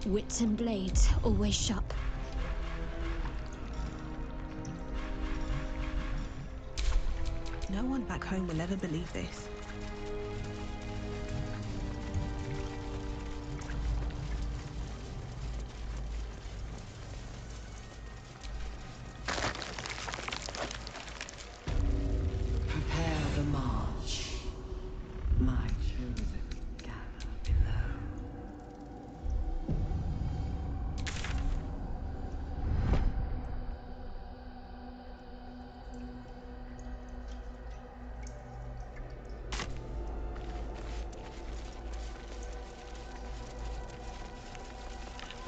Wits and blades, always sharp. No one back home will ever believe this. Prepare the march. My chosen gather below.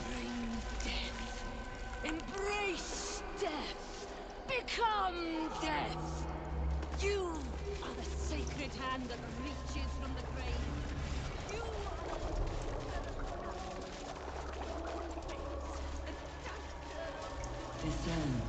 Bring death. Embrace death. Become death. You are the sacred hand that reaches from the grave. You Discern.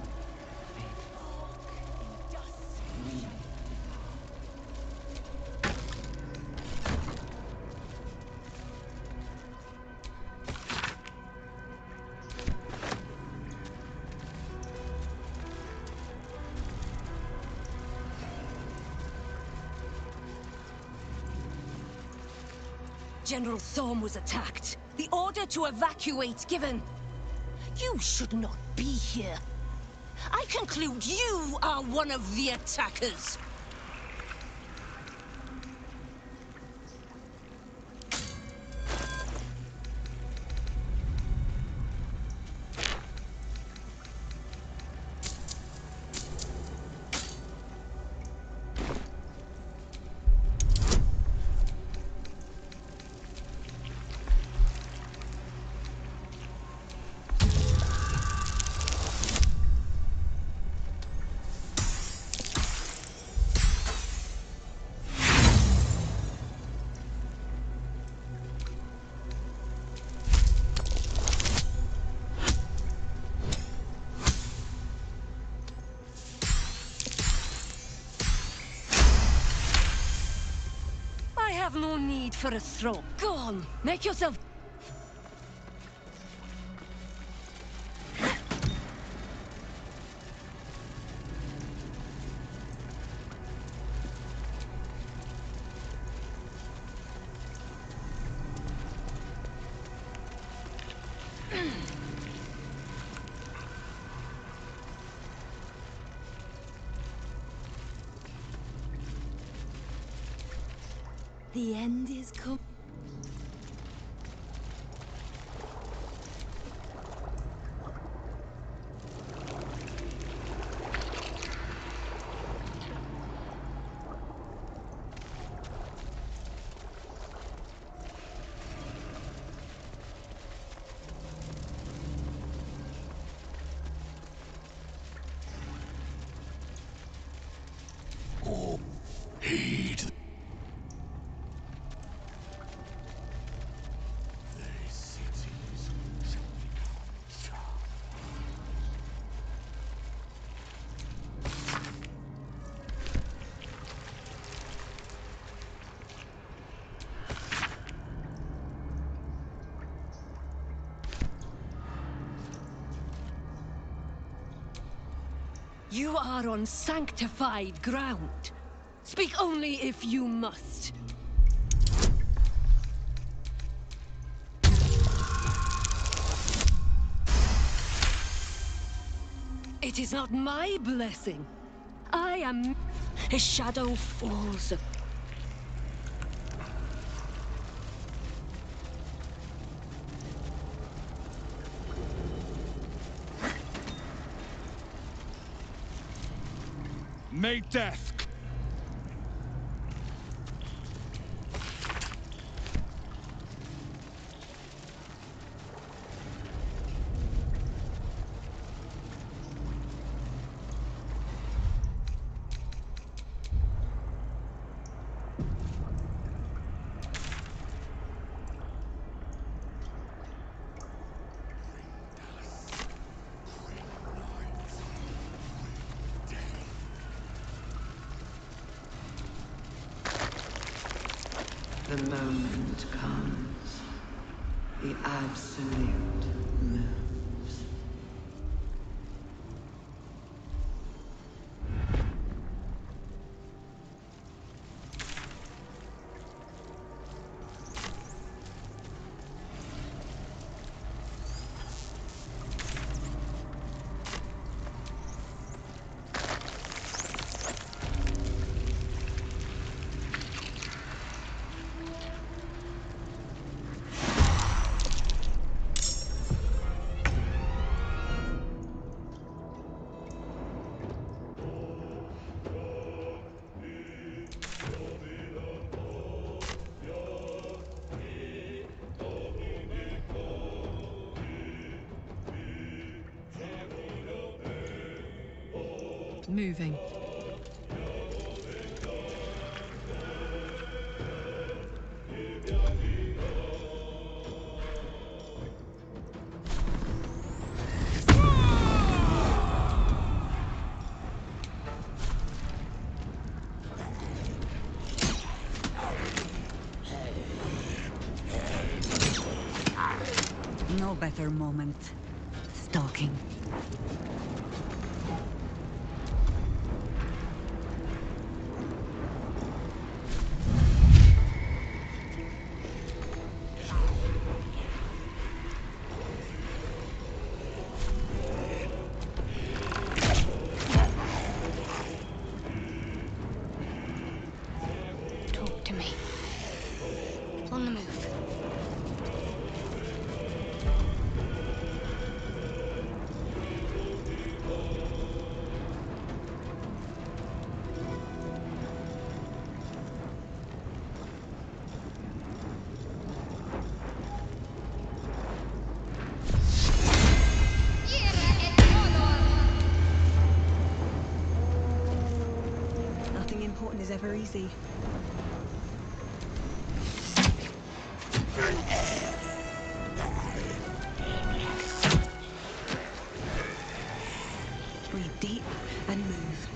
General Thorm was attacked. The order to evacuate given. You should not be here. I conclude you are one of the attackers. I have no need for a throw. Go on, make yourself... The end is come. Oh, heed. You are on sanctified ground. Speak only if you must. It is not my blessing. I am... His shadow falls. May death. The moment comes. The absolute moves. Moving. No better moment. Stalking. Talk to me. On the move. Nothing important is ever easy. Breathe deep and move.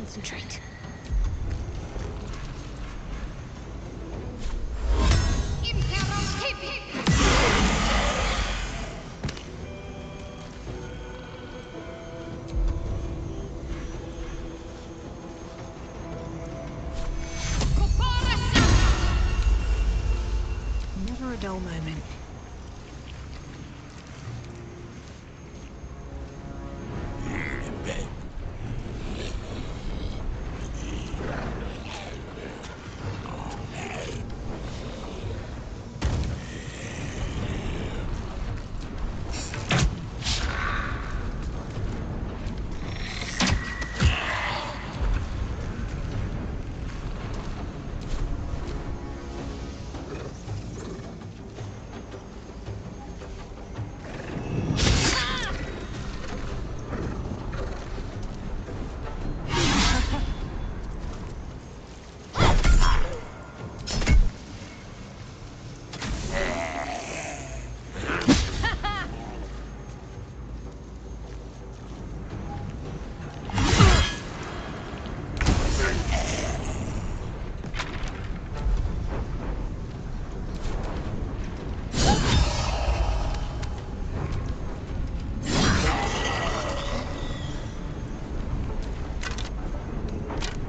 concentrate. Never a dull moment.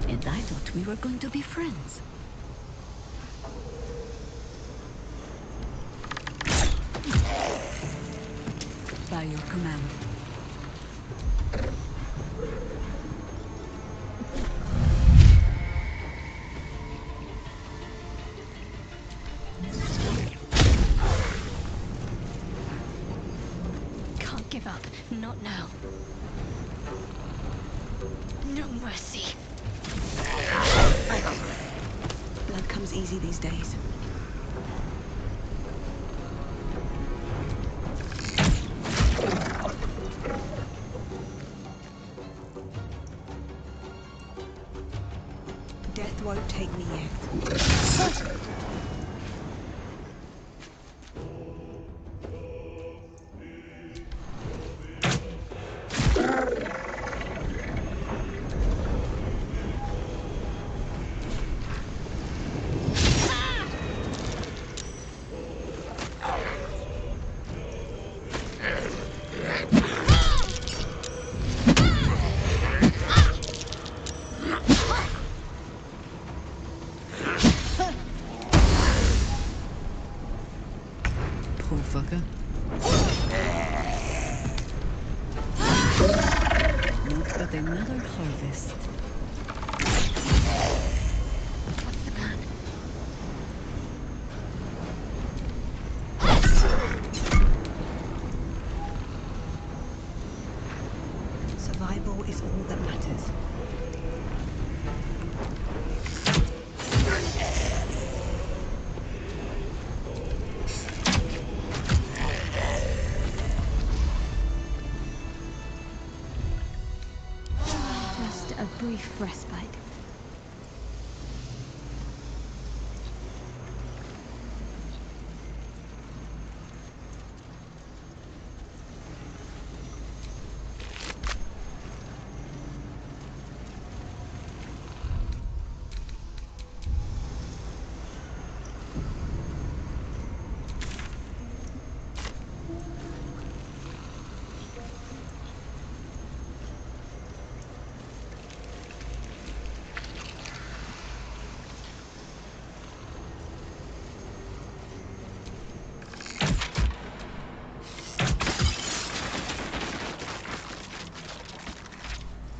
And I thought we were going to be friends. By your command. Can't give up. Not now. No mercy. Blood comes easy these days. Death won't take me yet. Poor fucker. Not but another harvest. What's the plan? Survival is all that matters. Just a brief respite.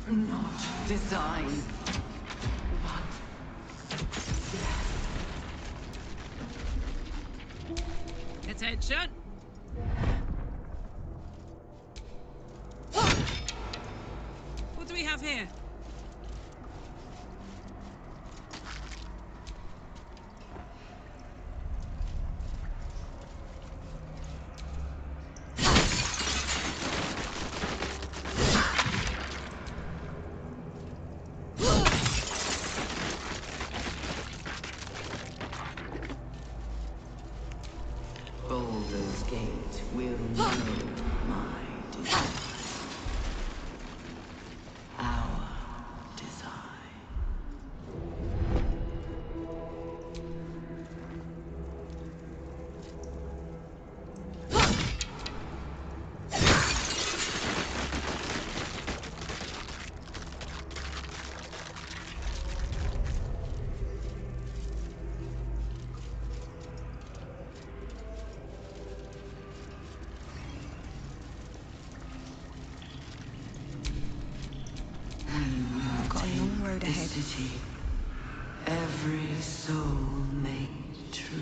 Not design, but Attention! What do we have here? Baldur's Gate will know my design. Our time Got a long road the ahead. city. Every soul made true.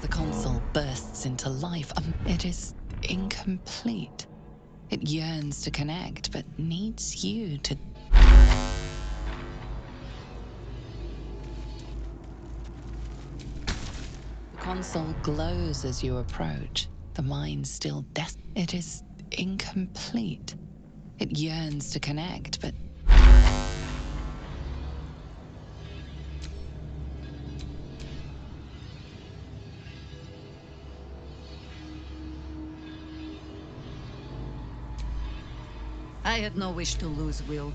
The console bursts into life. It is incomplete. It yearns to connect, but needs you to... The console glows as you approach. The mind still It is incomplete. It yearns to connect, but... I had no wish to lose Will.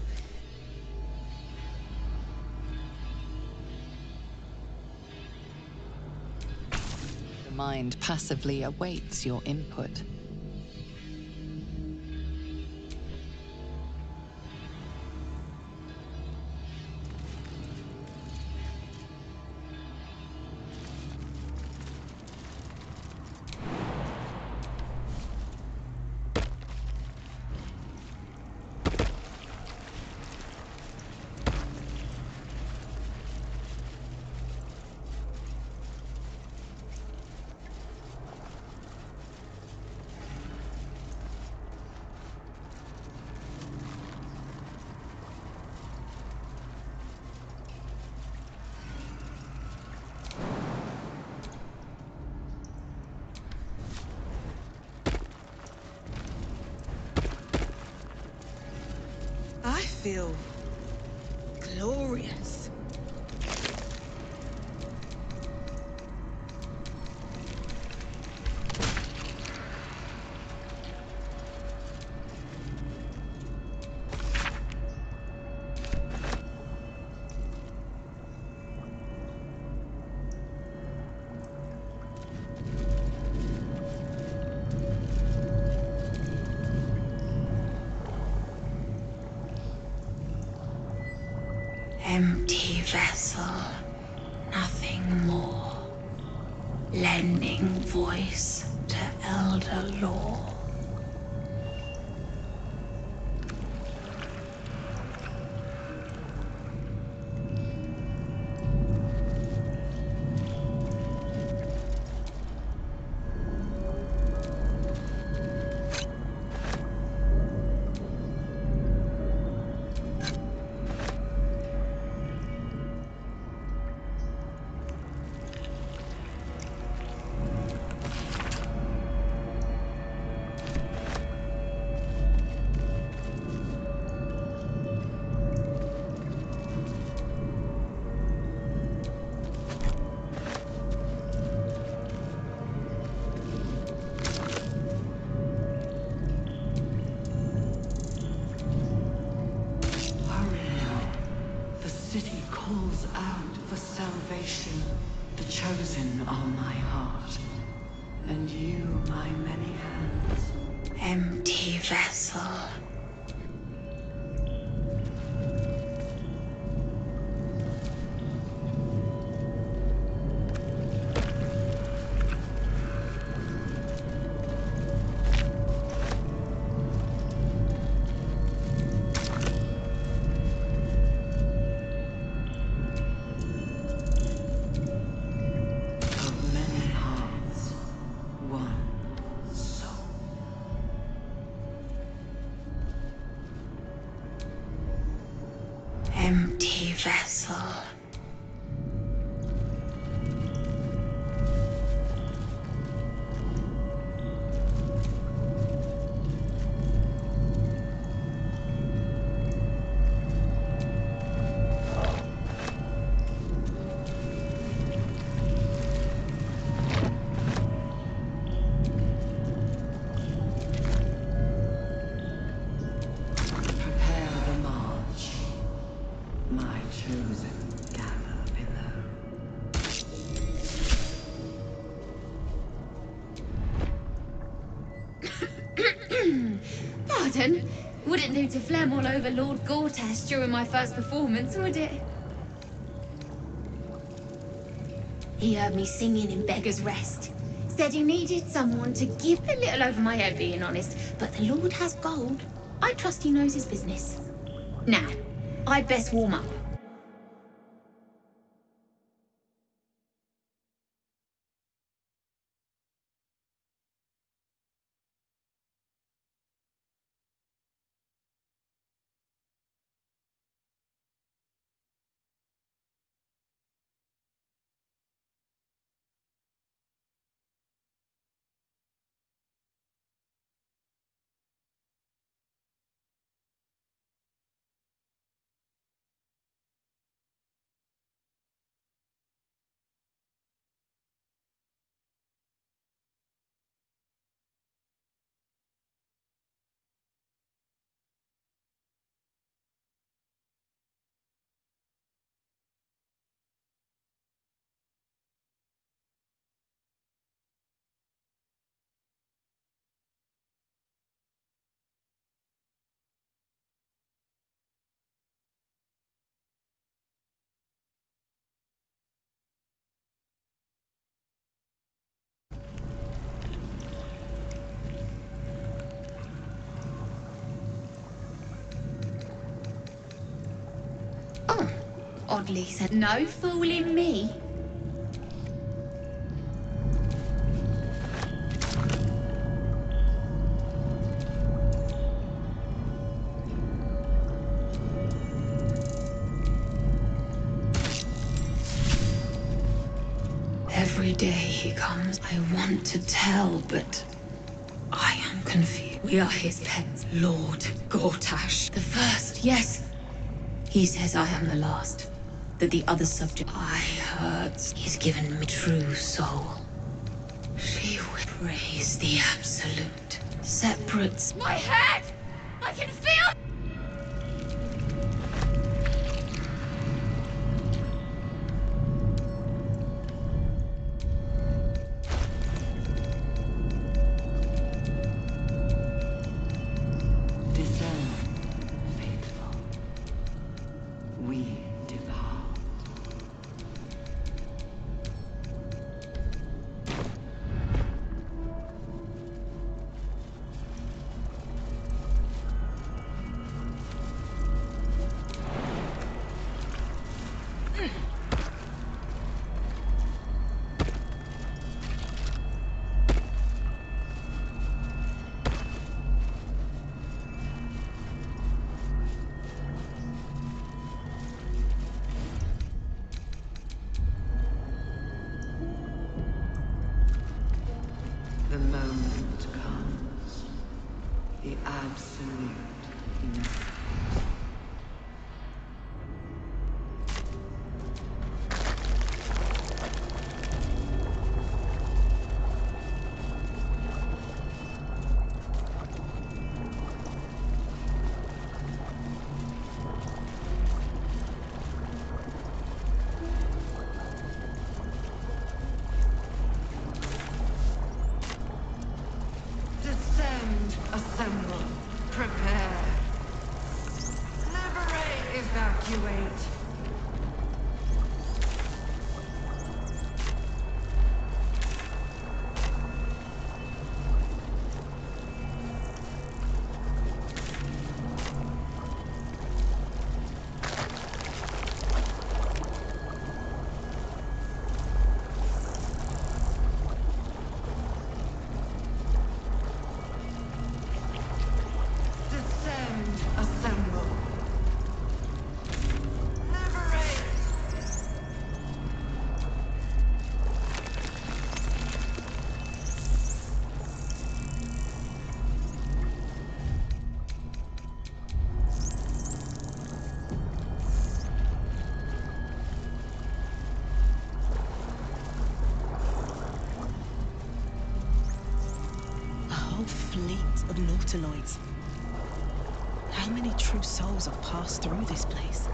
The mind passively awaits your input. I feel glorious. Empty vessel, nothing more. Lending voice to elder law. city calls out for salvation. The chosen are my heart, and you my many hands. Empty vessel. Empty vessel. pardon. Wouldn't do to phlegm all over Lord Gortash during my first performance, would it? He heard me singing in Beggar's Rest. Said he needed someone to give a little over my head, being honest. But the Lord has gold. I trust he knows his business. Now, I'd best warm up. Oh, oddly said, no fooling me. Every day he comes, I want to tell, but I am confused. We are his pets, Lord Gortash. The first, yes. He says I am the last. That the other subject I hurt. He's given me true soul. She will praise the absolute. Separates my head! I can feel. The moment comes. The absolute enough. Assemble. Prepare. Liberate. Evacuate. Assemble. Liberate. A whole fleet of nautiloids. How many true souls have passed through this place?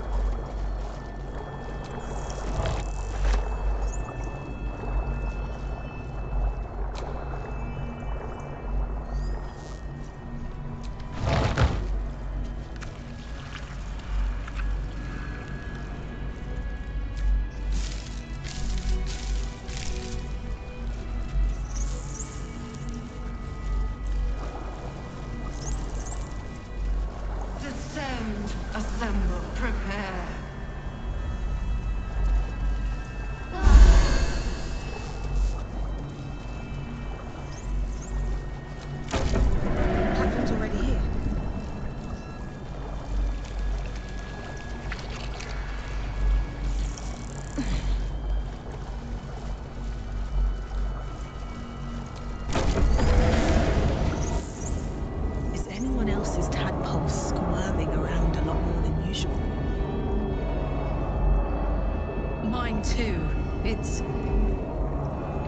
whole squirming around a lot more than usual. Mine too. It's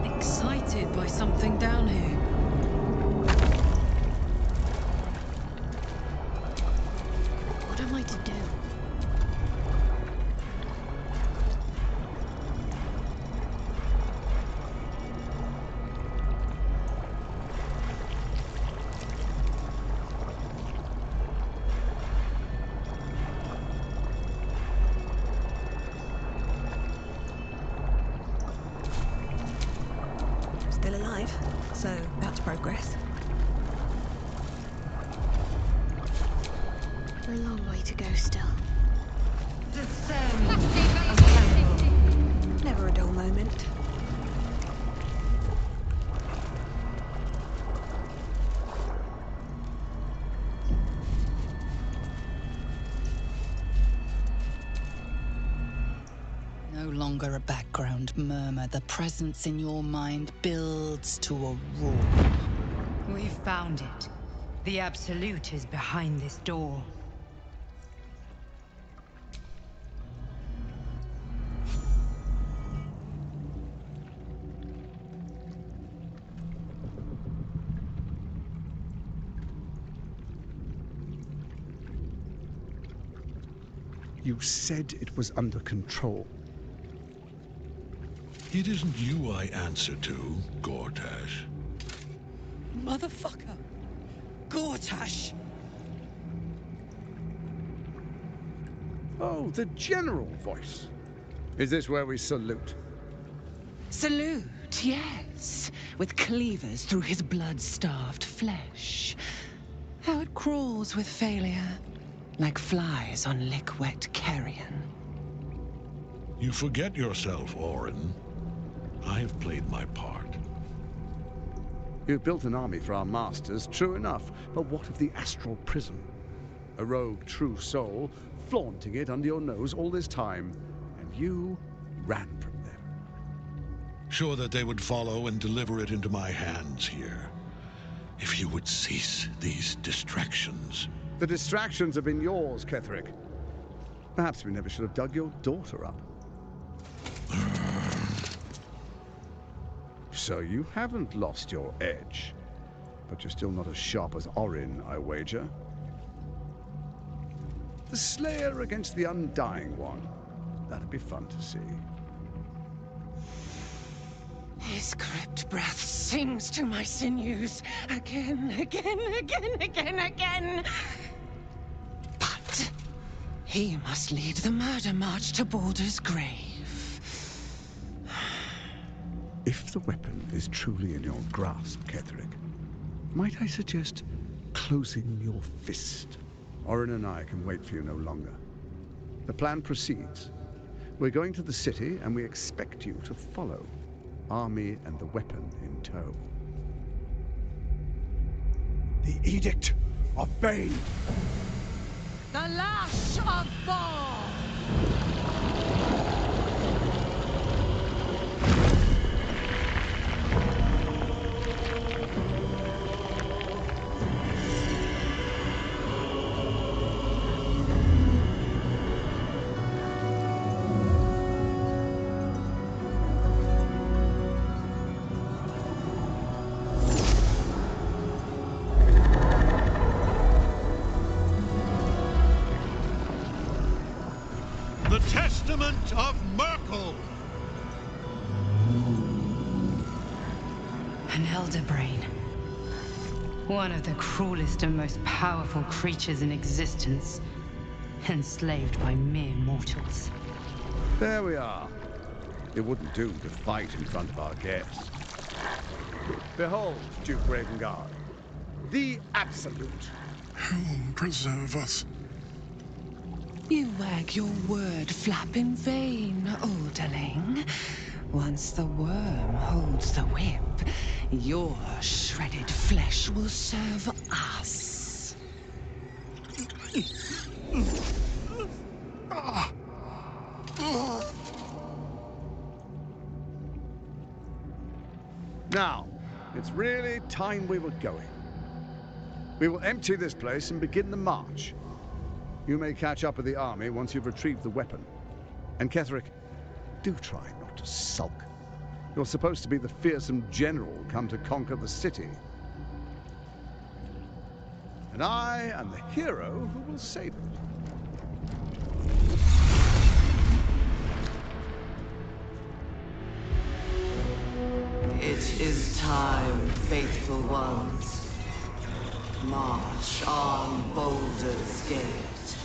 excited by something down here. What am I to do? Still alive, so that's progress. A long way to go still. Never a dull moment. No longer a background murmur. The presence in your mind builds to a roar. We've found it. The Absolute is behind this door. You said it was under control. It isn't you I answer to, Gortash. Motherfucker! Gortash! Oh, the general voice. Is this where we salute? Salute, yes, with cleavers through his blood-starved flesh. How it crawls with failure, like flies on lick-wet carrion. You forget yourself, Orin. I have played my part. You've built an army for our masters, true enough. But what of the astral prism? A rogue true soul, flaunting it under your nose all this time. And you ran from them. Sure that they would follow and deliver it into my hands here. If you would cease these distractions. The distractions have been yours, Ketherick. Perhaps we never should have dug your daughter up. So you haven't lost your edge. But you're still not as sharp as Orin, I wager. The Slayer against the Undying One. That'd be fun to see. His crypt breath sings to my sinews. Again. But he must lead the murder march to Baldur's grave. If the weapon is truly in your grasp, Ketherick, might I suggest closing your fist? Orin and I can wait for you no longer. The plan proceeds. We're going to the city, and we expect you to follow. Army and the weapon in tow. The Edict of Bane! The Lash of Thor! The Testament of Merkel! An elder brain. One of the cruelest and most powerful creatures in existence. Enslaved by mere mortals. There we are. It wouldn't do to fight in front of our guests. Behold, Duke Ravengard. The Absolute. Whom preserve us? You wag your word flap in vain, olderling. Once the worm holds the whip, your shredded flesh will serve us. Now, it's really time we were going. We will empty this place and begin the march. You may catch up with the army once you've retrieved the weapon. And Ketherick, do try not to sulk. You're supposed to be the fearsome general come to conquer the city. And I am the hero who will save it. It is time, faithful ones. March on Baldur's Gate.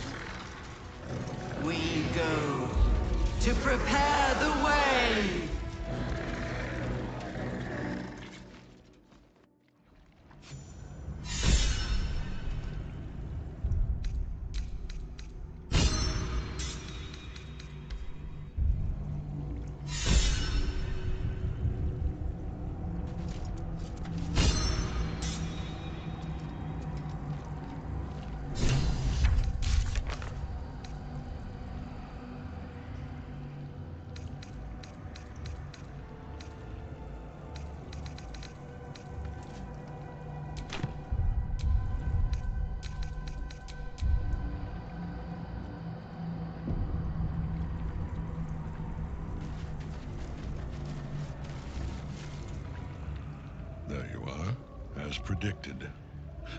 We go to prepare the way. There you are, as predicted.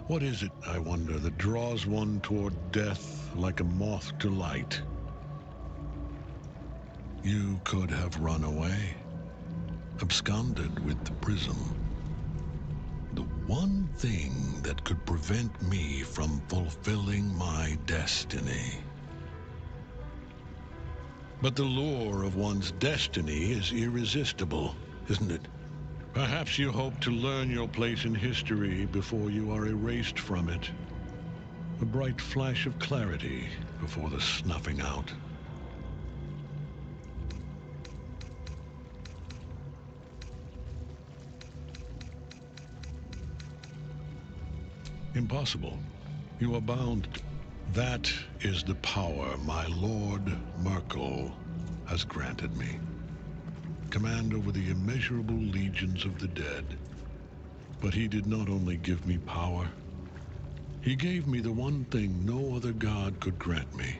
What is it, I wonder, that draws one toward death like a moth to light? You could have run away, absconded with the prism. The one thing that could prevent me from fulfilling my destiny. But the lure of one's destiny is irresistible, isn't it? Perhaps you hope to learn your place in history before you are erased from it. A bright flash of clarity before the snuffing out. Impossible. You are bound. That is the power my Lord Merkel has granted me. Command over the immeasurable legions of the dead. But he did not only give me power, he gave me the one thing no other god could grant me.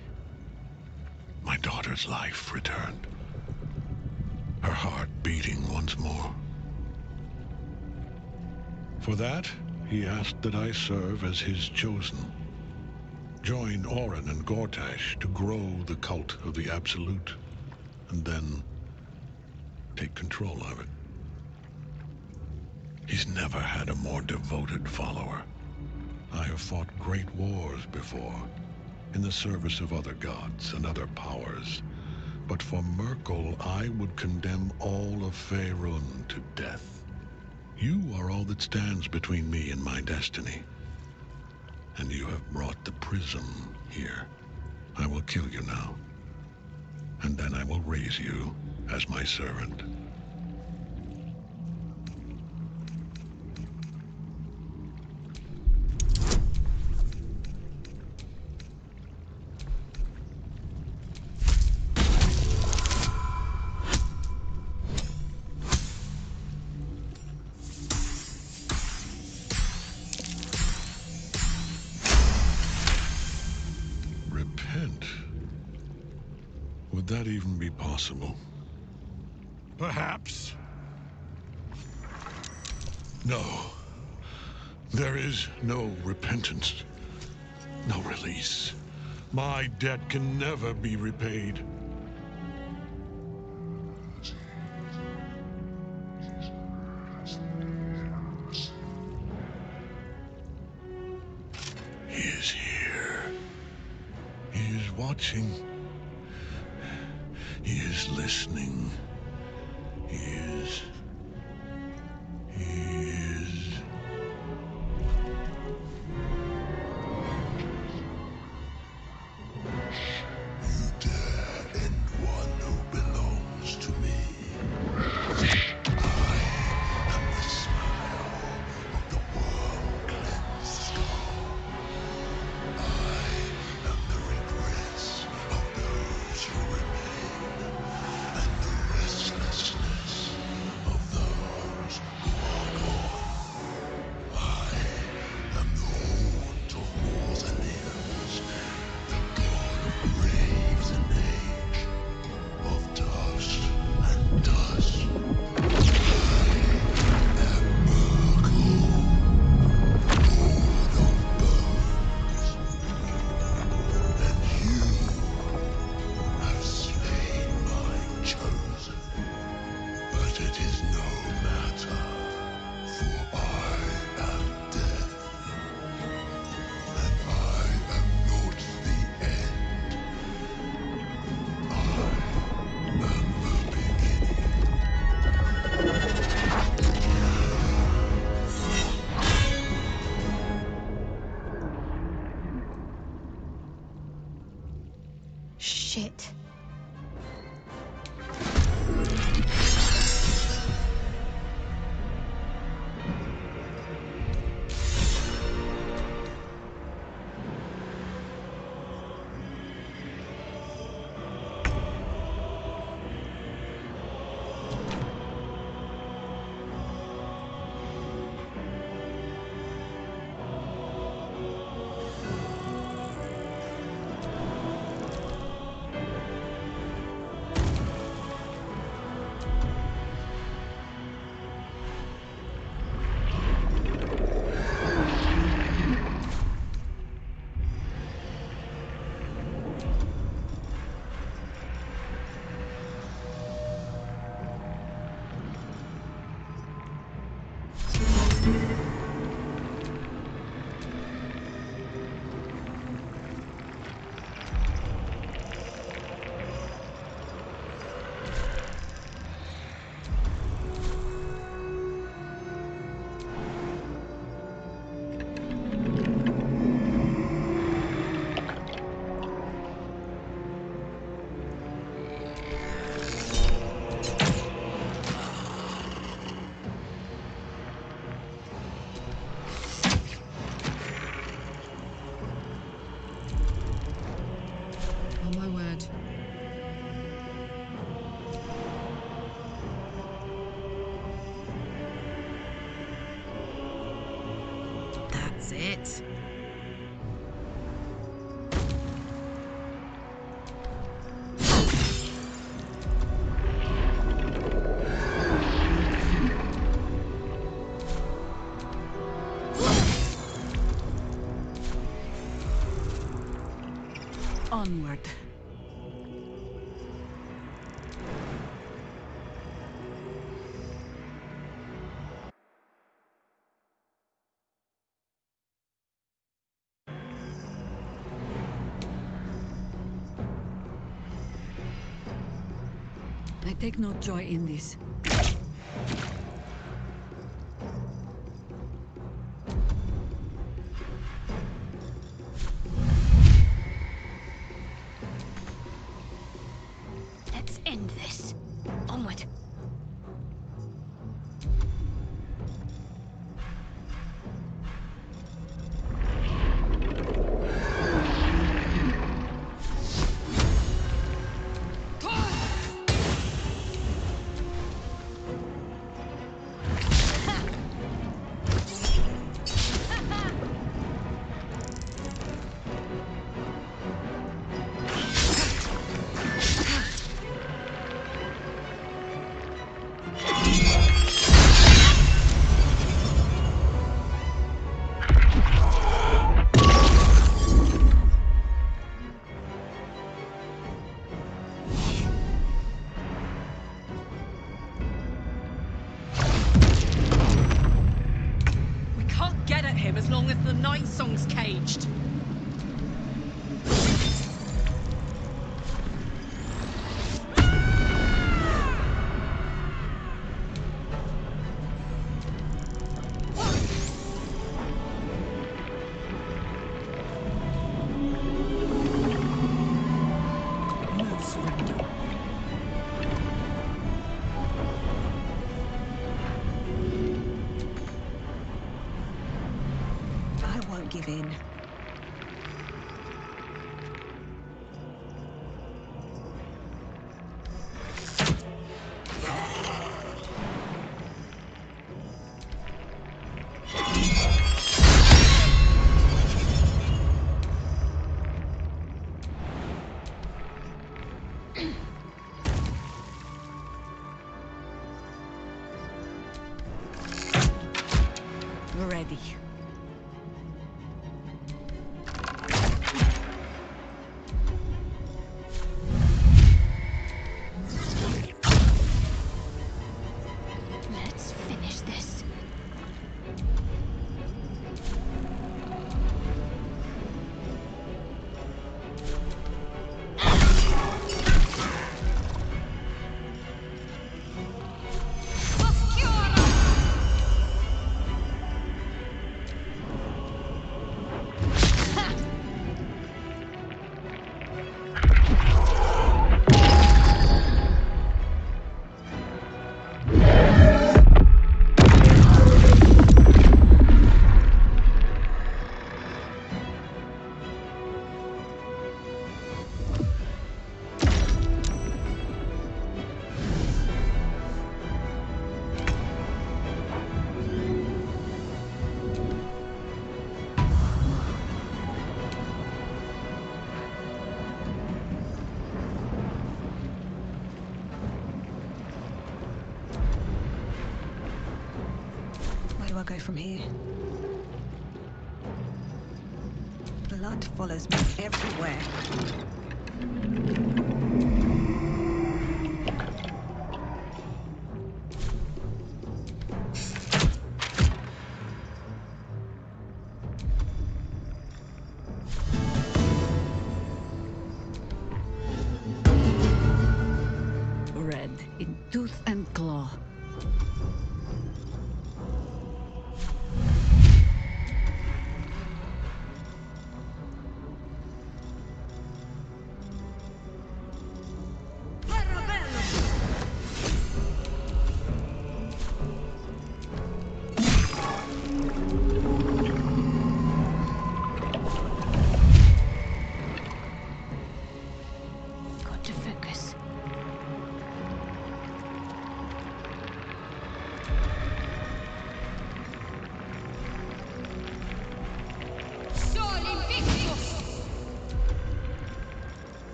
My daughter's life returned. Her heart beating once more. For that, he asked that I serve as his chosen. Join Orin and Gortash to grow the cult of the Absolute, and then take control of it. He's never had a more devoted follower. I have fought great wars before, in the service of other gods and other powers. But for Merkel, I would condemn all of Faerun to death. You are all that stands between me and my destiny. And you have brought the prism here. I will kill you now. And then I will raise you as my servant. Repent? Would that even be possible? Perhaps. No. There is no repentance. No release. My debt can never be repaid. He is here. He is watching. He is listening. He is. You dare end one who belongs to me. I am the smile of the world cleansed scar. I am the regrets of those who remain, and the restlessness Shit. That's it. Onward. I take no joy in this. Let's end this. Onward. As long as the night song's caged. Give in. We're ready. Let's finish this. go from here? Blood follows me everywhere. Red in tooth and claw. Got to focus.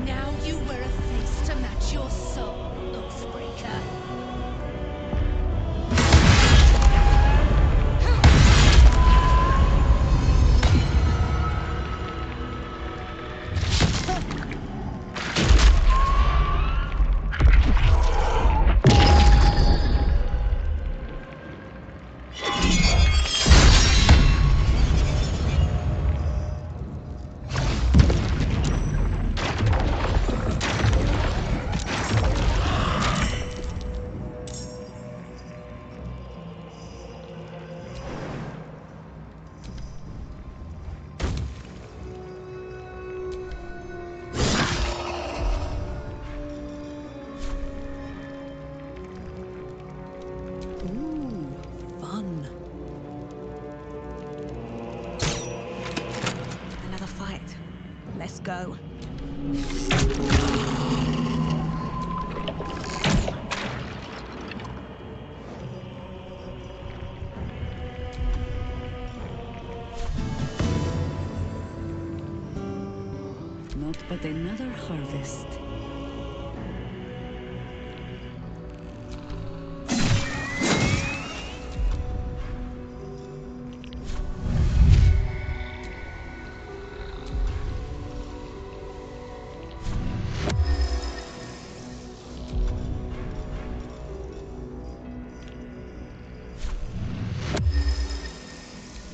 Now you wear a face to match your soul, Oathbreaker. Ooh, fun. Another fight. Let's go. Not but another harvest.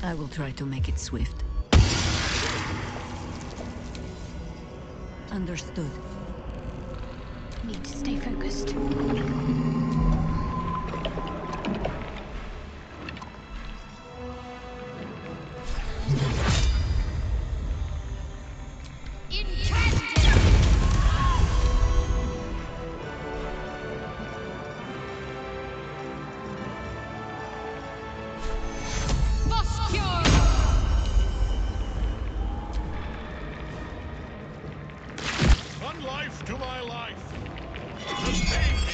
I will try to make it swift. Understood. Need to stay focused. One life to my life. Sustain me.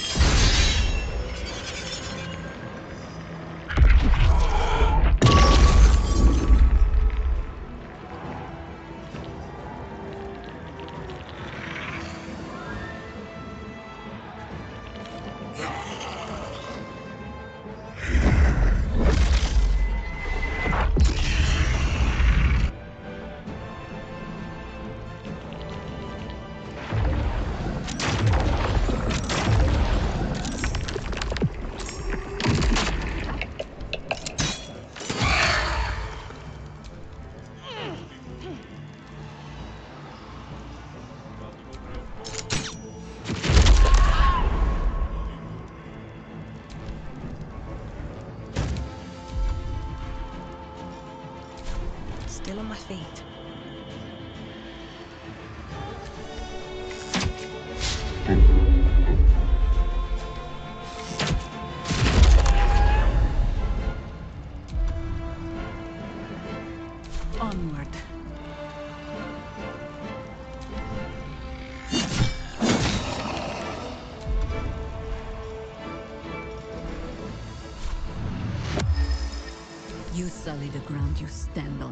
Still on my feet. Onward. You sully the ground you stand on.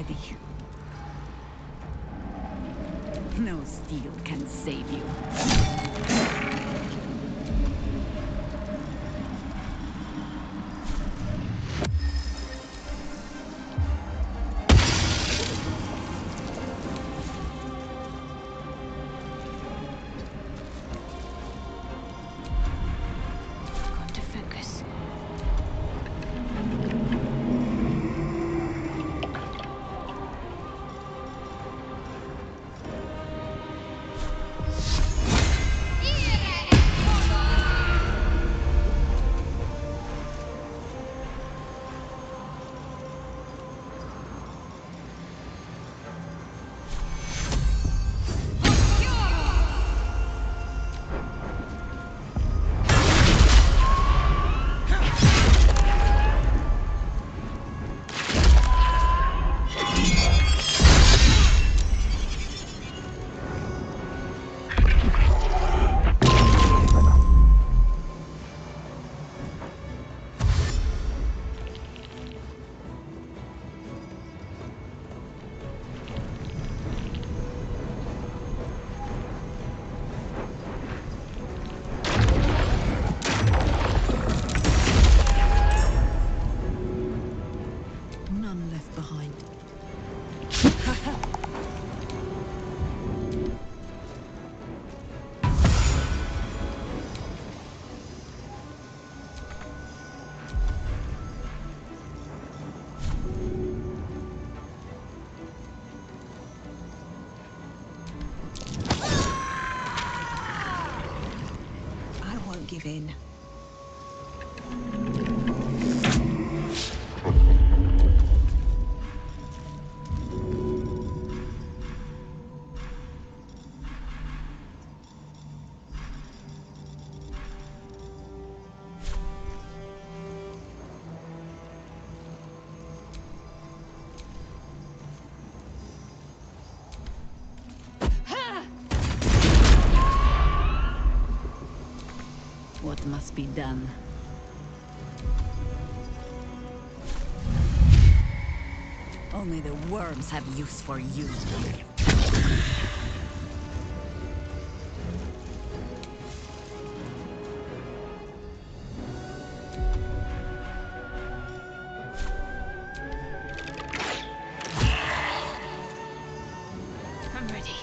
ready. No steel can save you. Got to focus. None left behind. I won't give in. What must be done? Only the worms have use for you. I'm ready.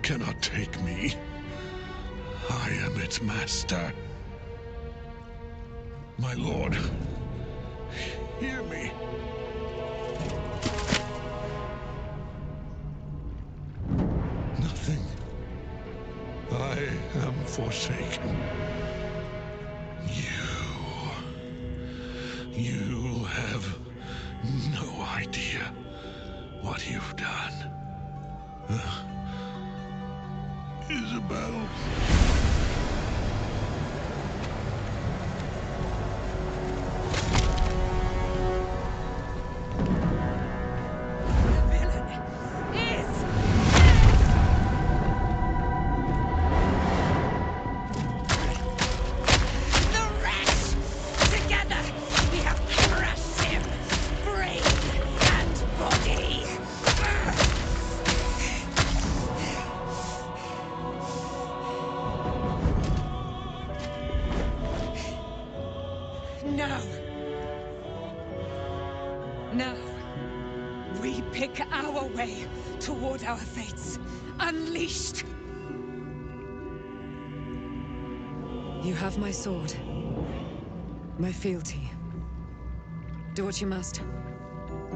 cannot take me. I am its master. My lord, hear me. Nothing. I am forsaken. You have no idea what you've done. Isabel. Now, we pick our way toward our fates, unleashed. You have my sword, my fealty. Do what you must.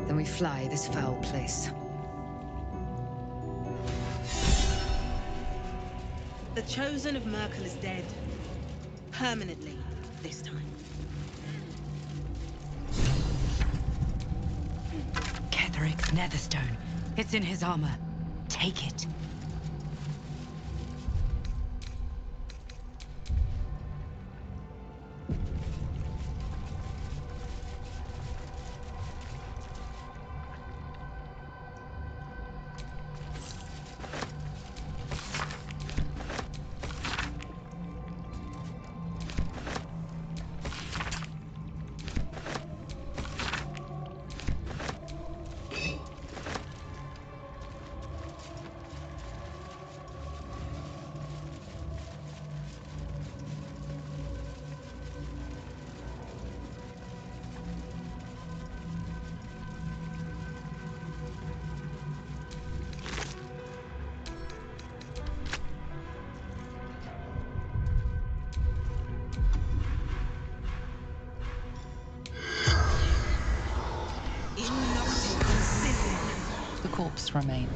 Then we fly this foul place. The Chosen of Merkel is dead. Permanently, this time. Ketheric's Netherstone. It's in his armor. Take it. The corpse remain.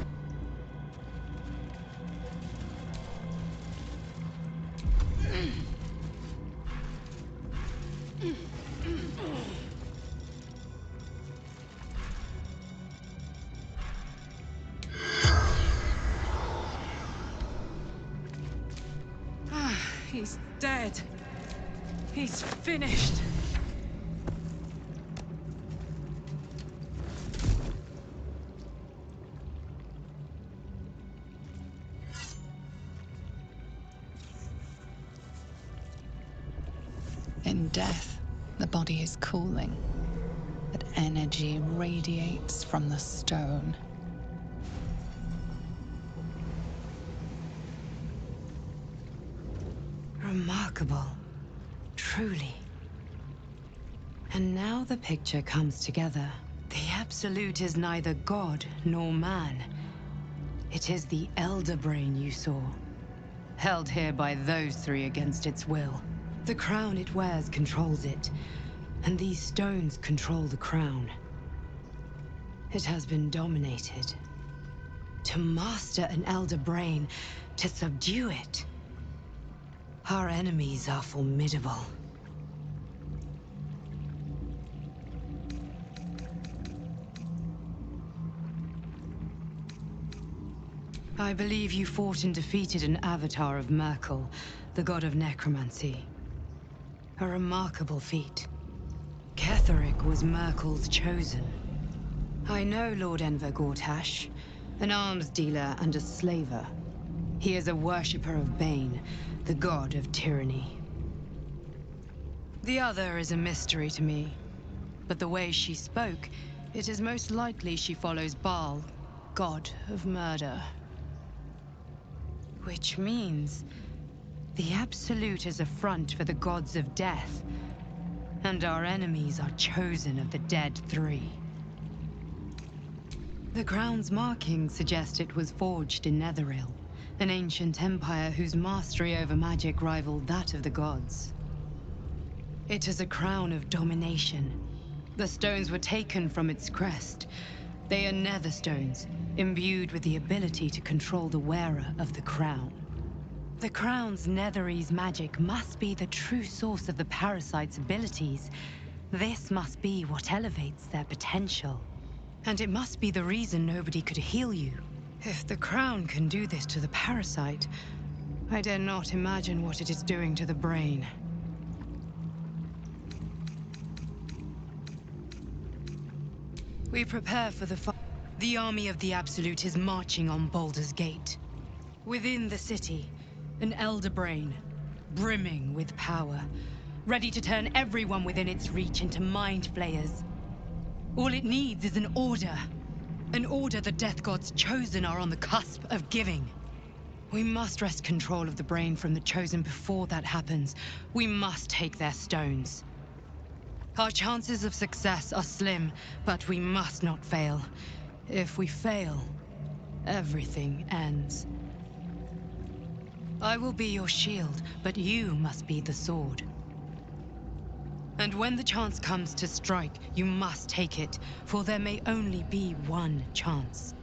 He's dead. He's finished. In death, the body is cooling, but energy radiates from the stone. Remarkable. Truly. And now the picture comes together. The Absolute is neither god nor man. It is the Elder Brain you saw, held here by those three against its will. The crown it wears controls it, and these stones control the crown. It has been dominated. To master an Elder Brain, to subdue it. Our enemies are formidable. I believe you fought and defeated an avatar of Merkel, the god of necromancy. A remarkable feat. Ketheric was Merkel's chosen. I know Lord Enver Gortash, an arms dealer and a slaver. He is a worshipper of Bane, the god of tyranny. The other is a mystery to me, but the way she spoke, it is most likely she follows Baal, god of murder. Which means the Absolute is a front for the gods of death, and our enemies are chosen of the dead three. The crown's markings suggest it was forged in Netheril, an ancient empire whose mastery over magic rivaled that of the gods. It is a crown of domination. The stones were taken from its crest. They are nether stones, imbued with the ability to control the wearer of the crown. The crown's netherese magic must be the true source of the parasite's abilities. This must be what elevates their potential. And it must be the reason nobody could heal you. If the crown can do this to the parasite, I dare not imagine what it is doing to the brain. We prepare for the fight. The army of the Absolute is marching on Baldur's Gate. Within the city, an elder brain, brimming with power, ready to turn everyone within its reach into mind flayers. All it needs is an order the Death God's chosen are on the cusp of giving. We must wrest control of the brain from the chosen before that happens. We must take their stones. Our chances of success are slim, but we must not fail. If we fail, everything ends. I will be your shield, but you must be the sword. And when the chance comes to strike, you must take it, for there may only be one chance.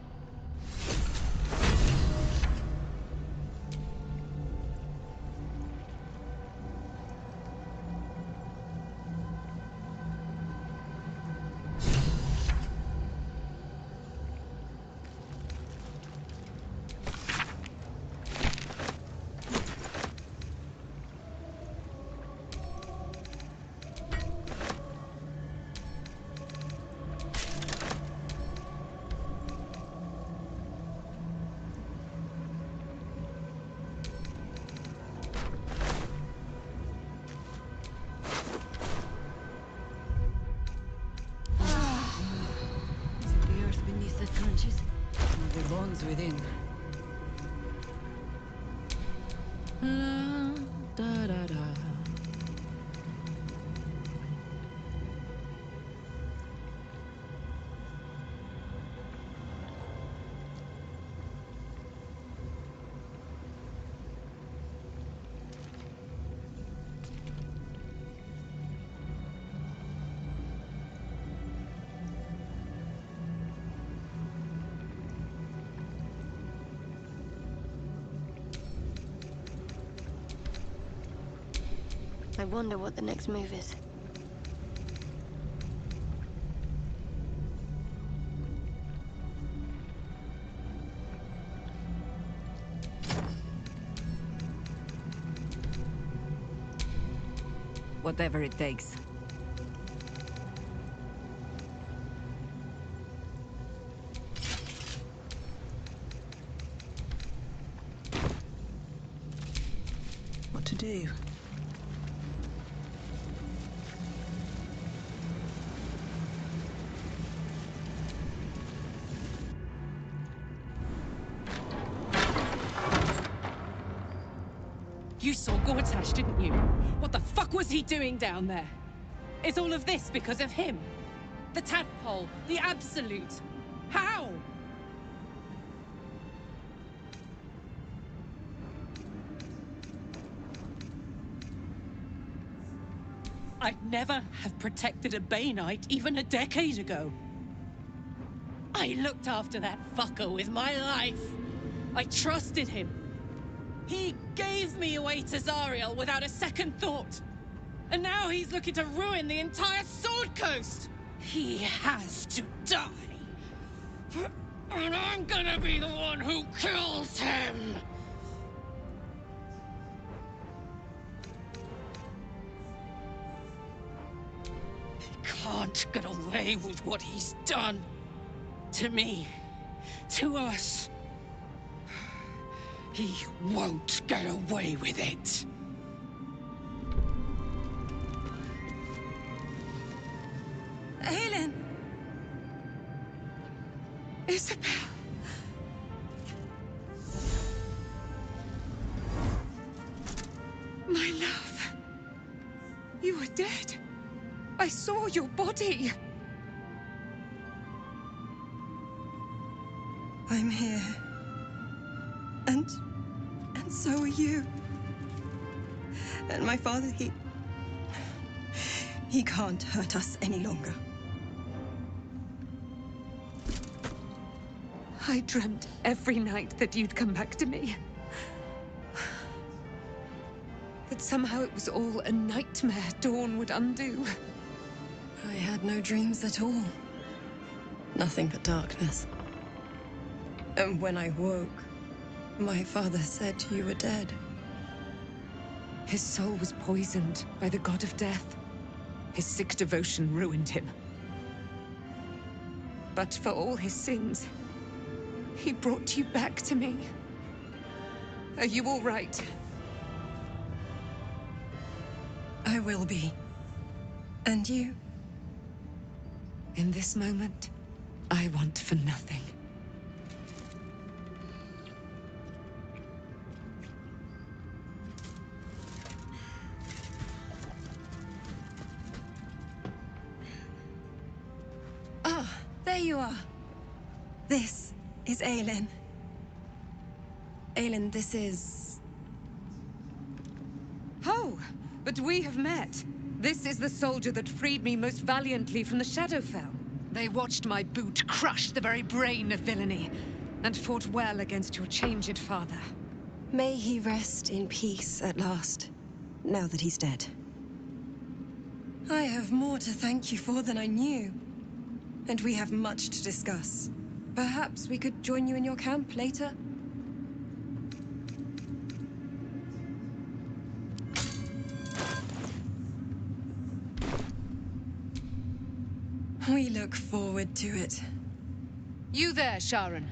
The bones within. La, da, da, da. I wonder what the next move is. Whatever it takes. What to do? You saw Gortash, didn't you? What the fuck was he doing down there? Is all of this because of him? The tadpole, the Absolute. How? I'd never have protected a Bainite even a decade ago. I looked after that fucker with my life. I trusted him. He gave me away to Zariel without a second thought. And now he's looking to ruin the entire Sword Coast. He has to die. And I'm gonna be the one who kills him. He can't get away with what he's done. To me. To us. He won't get away with it. Helen! Isabel! My love! You are dead. I saw your body. I'm here. And So are you. And my father, he can't hurt us any longer. I dreamt every night that you'd come back to me. That somehow it was all a nightmare Dawn would undo. I had no dreams at all. Nothing but darkness. And when I woke, my father said you were dead. His soul was poisoned by the god of death. His sick devotion ruined him. But for all his sins, he brought you back to me. Are you all right? I will be. And you? In this moment, I want for nothing. Ah, there you are. This is Aelin. Aelin, this is... Oh, but we have met. This is the soldier that freed me most valiantly from the Shadowfell. They watched my boot crush the very brain of villainy, and fought well against your changed father. May he rest in peace at last, now that he's dead. I have more to thank you for than I knew. And we have much to discuss. Perhaps we could join you in your camp later? We look forward to it. You there, Sharon.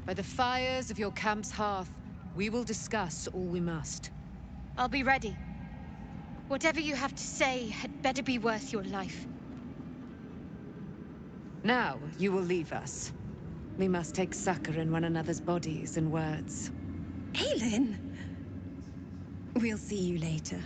By the fires of your camp's hearth, we will discuss all we must. I'll be ready. Whatever you have to say had better be worth your life. Now, you will leave us. We must take succor in one another's bodies and words. Aelin! We'll see you later.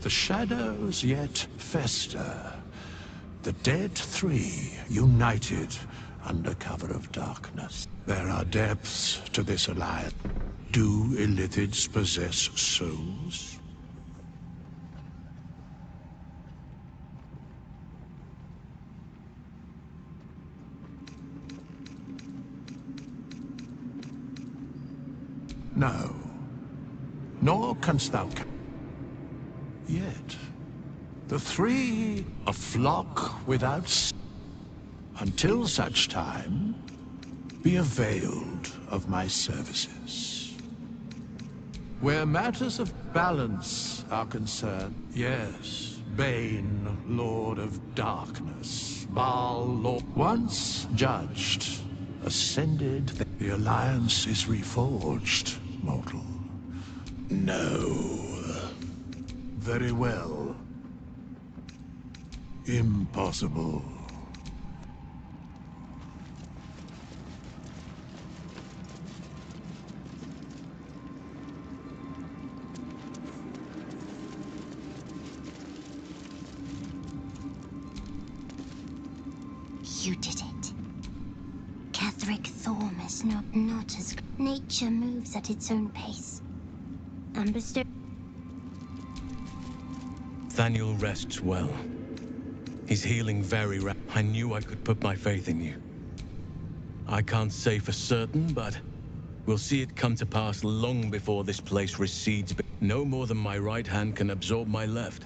The shadows yet fester. The dead three united under cover of darkness. There are depths to this alliance. Do illithids possess souls? No. Nor canst thou... Yet, the three, a flock without... Until such time, be availed of my services. Where matters of balance are concerned, yes, Bane, Lord of Darkness, Baal, Lord... Once judged, ascended, the Alliance is reforged, mortal. No. Very well. Impossible. You did it. Ketheric Thorm is not as... Nature moves at its own pace. And bestow... Nathaniel rests well. He's healing very rapidly. I knew I could put my faith in you. I can't say for certain, but we'll see it come to pass long before this place recedes. No more than my right hand can absorb my left.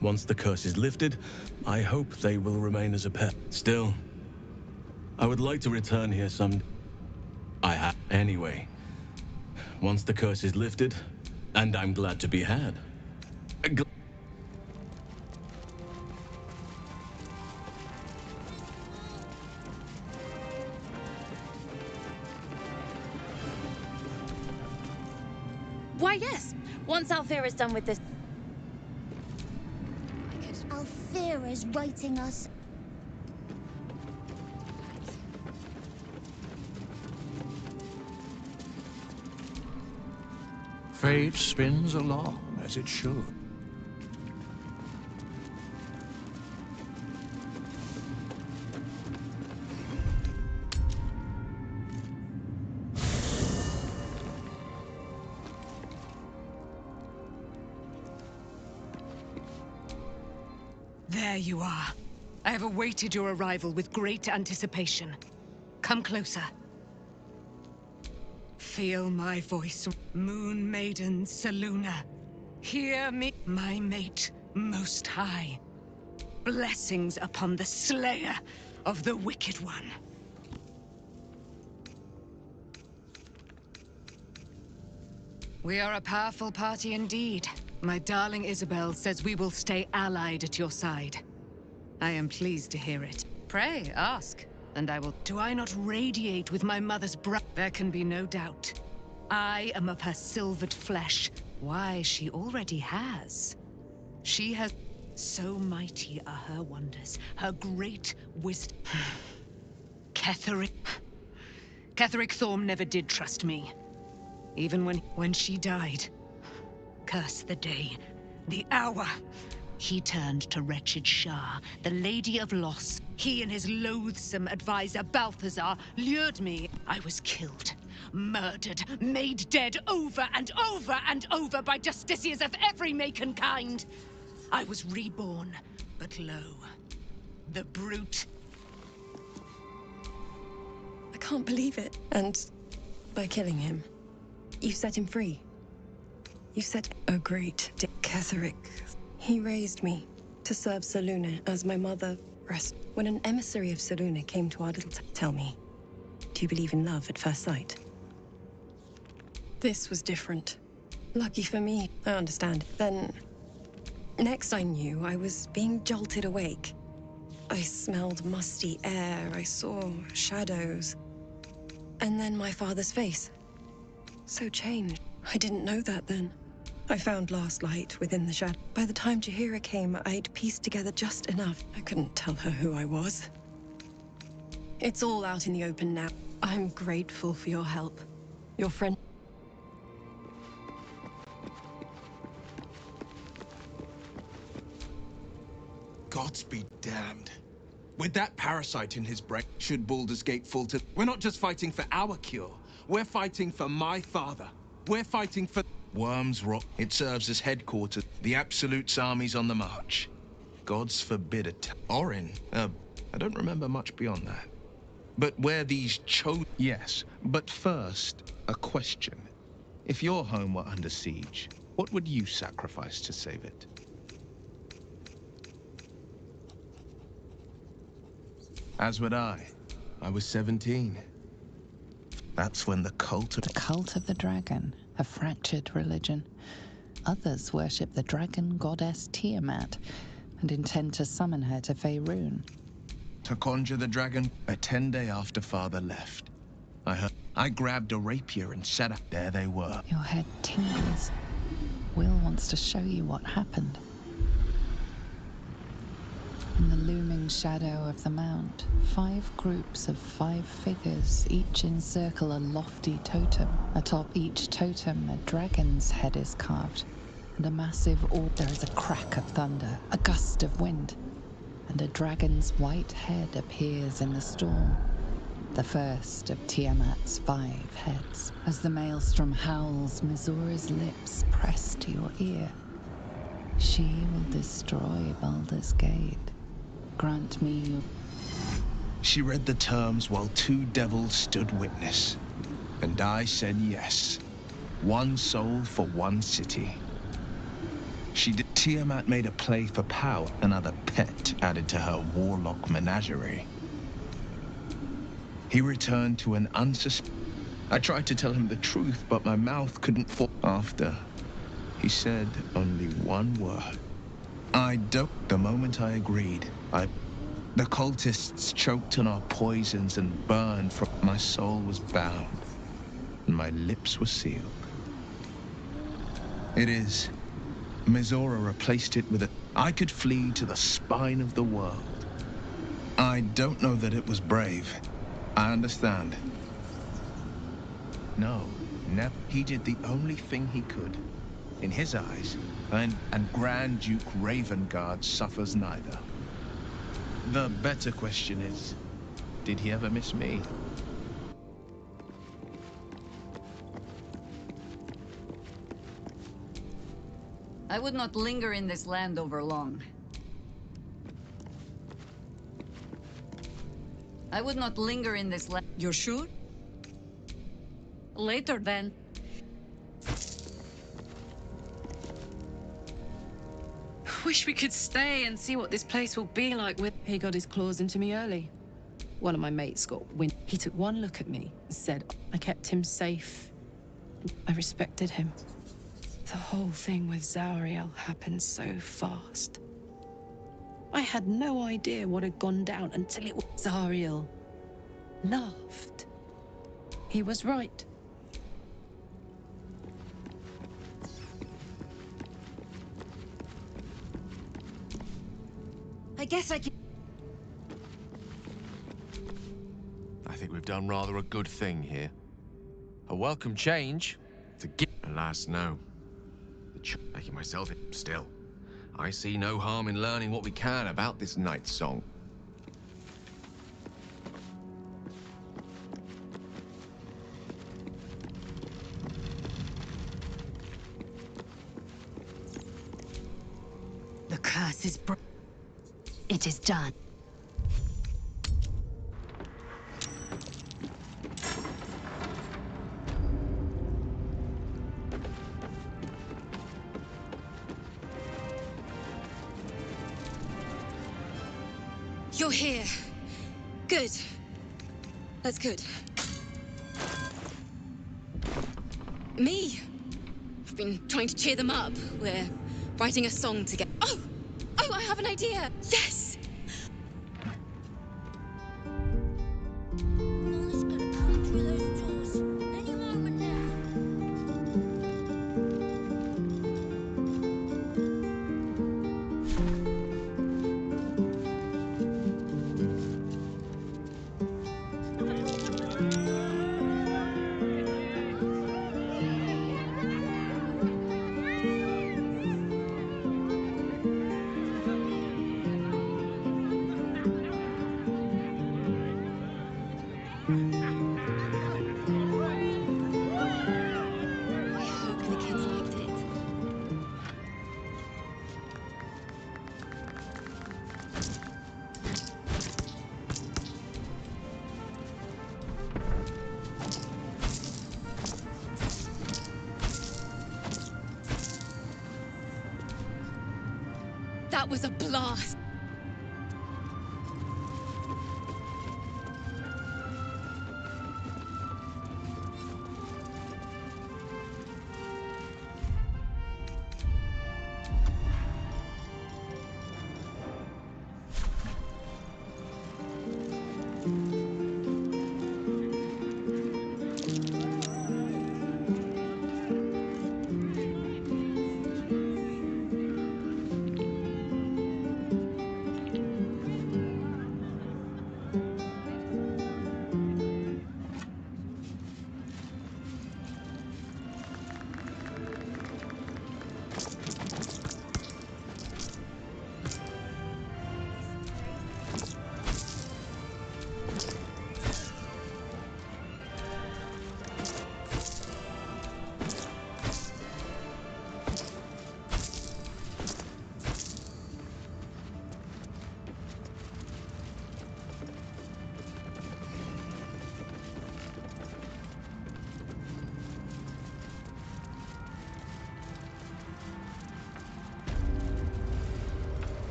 Once the curse is lifted, I hope they will remain as a pair. Still, I would like to return here some... I have... Anyway, once the curse is lifted, and I'm glad to be had. Why, yes. Once Alfira's done with this... Alfira's writing us... Fate spins along as it should. There you are. I have awaited your arrival with great anticipation. Come closer. Feel my voice, Moon Maiden Selûne. Hear me, my mate, most high. Blessings upon the slayer of the Wicked One. We are a powerful party indeed. My darling Isabel says we will stay allied at your side. I am pleased to hear it. Pray, ask, and I will... Do I not radiate with my mother's breath? There can be no doubt. I am of her silvered flesh. Why, she already has. She has... So mighty are her wonders, her great wisdom. Ketheric Thorm never did trust me. Even when she died. Curse the day, the hour. He turned to wretched Shah, the Lady of Loss. He and his loathsome advisor, Balthazar, lured me. I was killed, murdered, made dead over and over and over by justiciars of every make and kind. I was reborn, but lo, the brute. I can't believe it. And by killing him, you set him free. You set a great Ketheric. He raised me to serve Selûne as my mother rest. When an emissary of Selûne came to our little tell me, do you believe in love at first sight? This was different. Lucky for me, I understand. Then, next I knew, I was being jolted awake. I smelled musty air, I saw shadows. And then my father's face. So changed. I didn't know that then. I found last light within the shadow. By the time Jaheira came, I'd pieced together just enough. I couldn't tell her who I was. It's all out in the open now. I'm grateful for your help. Your friend... Gods be damned. With that parasite in his brain, should Baldur's Gate falter, we're not just fighting for our cure. We're fighting for my father. We're fighting for... Worms Rock. It serves as headquarters. The Absolute's army's on the march. Gods forbid it. Orin, I don't remember much beyond that. But where these Yes, but first, a question. If your home were under siege, what would you sacrifice to save it? As would I. I was 17. That's when the cult of... The cult of the dragon, a fractured religion. Others worship the dragon goddess Tiamat and intend to summon her to Faerun. To conjure the dragon, a 10-day after Father left. I grabbed a rapier and set up. There they were. Your head tingles. Will wants to show you what happened. In the looming shadow of the mount, 5 groups of 5 figures each encircle a lofty totem. Atop each totem, a dragon's head is carved, and a massive orb. There is a crack of thunder, a gust of wind, and a dragon's white head appears in the storm. The first of Tiamat's 5 heads. As the maelstrom howls, Mizora's lips press to your ear. She will destroy Baldur's Gate. Grant me your... She read the terms while 2 devils stood witness. And I said yes. 1 soul for 1 city. Tiamat made a play for power, another pet added to her warlock menagerie. He returned to an I tried to tell him the truth, but my mouth couldn't fall. After, he said only 1 word. I don't. The moment I agreed, the cultists choked on our poisons and burned from... My soul was bound, and my lips were sealed. It is. Mizora replaced it with a... I could flee to the spine of the world. I don't know that it was brave. I understand. No, never. He did the only thing he could. In his eyes, and Grand Duke Ravengard suffers neither. The better question is, did he ever miss me? I would not linger in this land over long. I would not linger in this land. You're sure? Later, then. Wish we could stay and see what this place will be like with... He got his claws into me early. One of my mates got wind. He took one look at me and said, I kept him safe. I respected him. The whole thing with Zariel happened so fast. I had no idea what had gone down until it was... Zariel laughed. He was right. I guess I can... I think we've done rather a good thing here. A welcome change. It's a gift. Alas, no. Making myself still. I see no harm in learning what we can about this night song. The curse is it is done. You're here. Good. That's good. Me? I've been trying to cheer them up. We're writing a song together. Oh! Oh, I have an idea! Yes! That was a blast!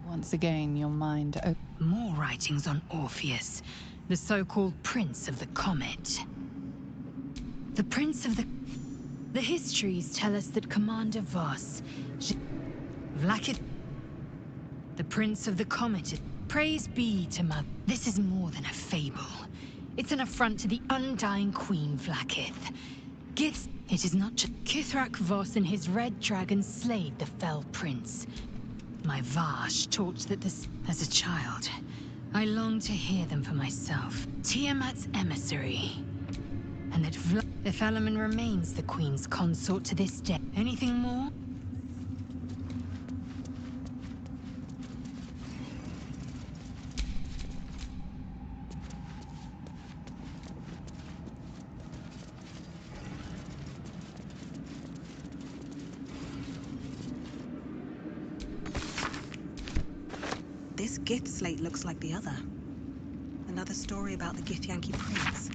Once again, your mind more writings on Orpheus, the so-called Prince of the Comet. The Prince of the histories tell us that Commander Voss, Vlakit, The Prince of the Comet. Praise be to Mother. This is more than a fable. It's an affront to the undying Queen Vlaakith. Gith, it is not just Kithrak Voss and his red dragon slayed the fell prince. My Vash taught that this as a child. I longed to hear them for myself. Tiamat's emissary. And that the Felaman remains the Queen's consort to this day. Anything more? This Gith slate looks like the other. Another story about the Githyanki prince.